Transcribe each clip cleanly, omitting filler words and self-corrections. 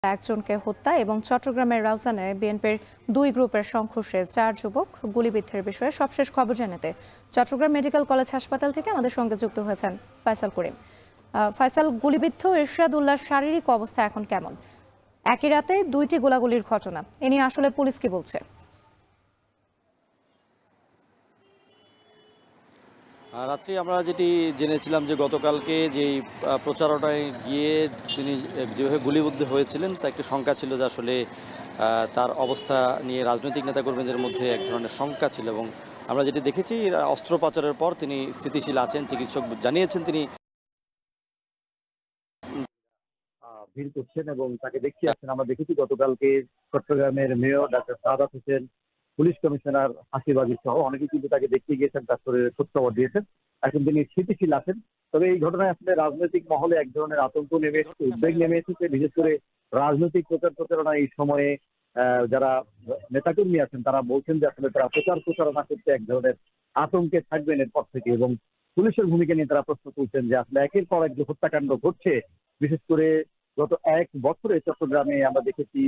একজনকে হত্যা এবং চট্টগ্রামের রাউজানে বিএনপির দুই গ্রুপের সংঘর্ষে 4 যুবক গুলিবিদ্ধের বিষয়ে সবশেষ খবর জানাতে চট্টগ্রাম মেডিকেল কলেজ হাসপাতাল থেকে আমাদের সঙ্গে যুক্ত হয়েছেন ফয়সাল করিম। ফয়সাল, গুলিবিদ্ধ ইরশাদ উল্লাহর শারীরিক অবস্থা এখন কেমন? একই রাতে দুইটি গোলাগুলির ঘটনা, এ নিয়ে আসলে পুলিশ কি বলছে? রাত্রি আমরা যেটি জেনেছিলাম যে গতকালকে যেই প্রচারণায় গিয়ে তিনি যেভাবে গুলিবিদ্ধ হয়েছিলেন তা একটি শঙ্কা ছিল যে আসলে তার অবস্থা নিয়ে রাজনৈতিক নেতাকর্মীদের মধ্যে এক ধরনের শঙ্কা ছিল, এবং আমরা যেটি দেখেছি অস্ত্রোপচারের পর তিনি স্থিতিশীল আছেন। চিকিৎসক জানিয়েছেন তিনি ভিড় করছেন এবং তাকে দেখতে আসছেন। আমরা দেখেছি গতকালকে চট্টগ্রামের mayor doctor Sadat Hossain, police commissioner হাসিবাজি সহ অনেকে কিন্তু তাকে দেখতে গিয়েছেন, তার শরীরে খোঁজখবর দিয়েছেন। এখন তিনি স্থিতিশীল আছেন। তবে এই ঘটনায় আসলে রাজনৈতিক মহলে এক ধরনের আতঙ্ক নেমে এসেছে, উদ্বেগ নেমে এসেছে। বিশেষ করে রাজনৈতিক প্রচারণা এই সময়ে যারা নেতাকর্মী আছেন তারা বলছেন যে আসলে তারা প্রচারণা করতে এক ধরনের আতঙ্কে থাকবেন এরপর থেকে, এবং পুলিশের ভূমিকা নিয়ে তারা প্রশ্ন তুলছেন যে আসলে একের পর এক যে হত্যাকাণ্ড ঘটছে, বিশেষ করে গত এক বছরে চট্টগ্রামে আমরা দেখেছি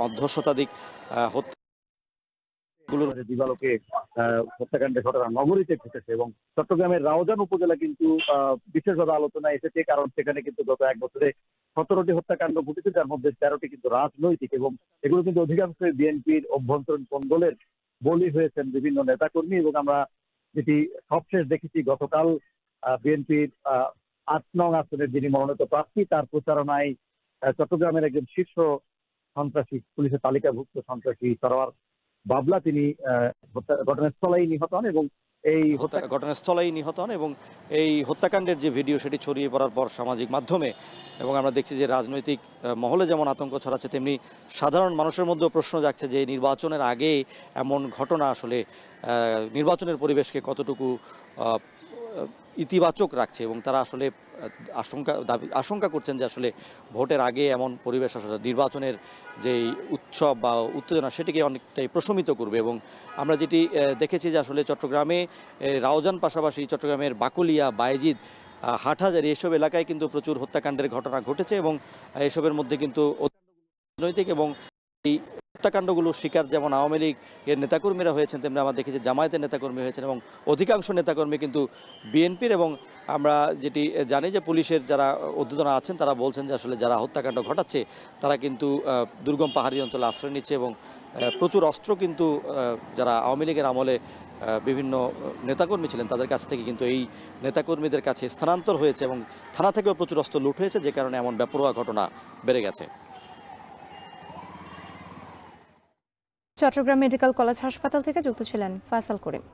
অর্ধশতাধিক দিবালোকে হত্যাকাণ্ডের ঘটনা নগরীতে ঘটেছে, এবং চট্টগ্রামের রাউজান উপজেলা কিন্তু বিশেষভাবে আলোচনায় এসেছে, কারণ সেখানে কিন্তু গত এক বছরে 17টি হত্যাকাণ্ড ঘটেছে, যার মধ্যে 13টি কিন্তু রাজনৈতিক, এবং এগুলো কিন্তু অধিকাংশই বিএনপির অভ্যন্তরীণ কোন্দলের বলি হয়েছেন বিভিন্ন নেতাকর্মী। এবং আমরা যেটি সবশেষ দেখেছি গতকাল বিএনপির 8 নং আসনের যিনি মনোনীত প্রার্থী, তার প্রচারণায় চট্টগ্রামের একজন শীর্ষ সন্ত্রাসী, পুলিশের তালিকাভুক্ত সন্ত্রাসী সরওয়ার বাবলা, তিনি ঘটনাস্থলেই নিহত হন। এবং এই হত্যাকাণ্ডের যে ভিডিও সেটি ছড়িয়ে পড়ার পর সামাজিক মাধ্যমে, এবং আমরা দেখছি যে রাজনৈতিক মহলে যেমন আতঙ্ক ছড়াচ্ছে, তেমনি সাধারণ মানুষের মধ্যেও প্রশ্ন জাগছে যে নির্বাচনের আগে এমন ঘটনা আসলে নির্বাচনের পরিবেশকে কতটুকু ইতিবাচক রাখছে, এবং তারা আসলে আশঙ্কা করছেন যে আসলে ভোটের আগে এমন পরিবেশ আসলে নির্বাচনের যেই উৎসব বা উত্তেজনা সেটিকে অনেকটাই প্রশমিত করবে। এবং আমরা যেটি দেখেছি যে আসলে চট্টগ্রামে রাউজান পাশাপাশি চট্টগ্রামের বাকলিয়া, বায়েজিদ, হাটহাজারী এসব এলাকায় কিন্তু প্রচুর হত্যাকাণ্ডের ঘটনা ঘটেছে, এবং এসবের মধ্যে কিন্তু রাজনৈতিক এবং এই হত্যাকাণ্ডগুলোর শিকার যেমন আওয়ামী লীগ এর নেতাকর্মীরা হয়েছেন, তেমনি আমরা দেখেছি জামায়াতের নেতাকর্মী হয়েছেন, এবং অধিকাংশ নেতাকর্মী কিন্তু বিএনপির। এবং আমরা যেটি জানি যে পুলিশের যারা ঊর্ধ্বতন আছেন তারা বলছেন যে আসলে যারা হত্যাকাণ্ড ঘটাচ্ছে তারা কিন্তু দুর্গম পাহাড়ি অঞ্চলে আশ্রয় নিচ্ছে, এবং প্রচুর অস্ত্র কিন্তু যারা আওয়ামী লীগের আমলে বিভিন্ন নেতাকর্মী ছিলেন তাদের কাছ থেকে কিন্তু এই নেতাকর্মীদের কাছে স্থানান্তর হয়েছে, এবং থানা থেকেও প্রচুর অস্ত্র লুট হয়েছে, যে কারণে এমন বেপরোয়া ঘটনা বেড়ে গেছে। চট্টগ্রাম মেডিকেল কলেজ হাসপাতাল থেকে যুক্ত ছিলেন ফয়সাল করিম।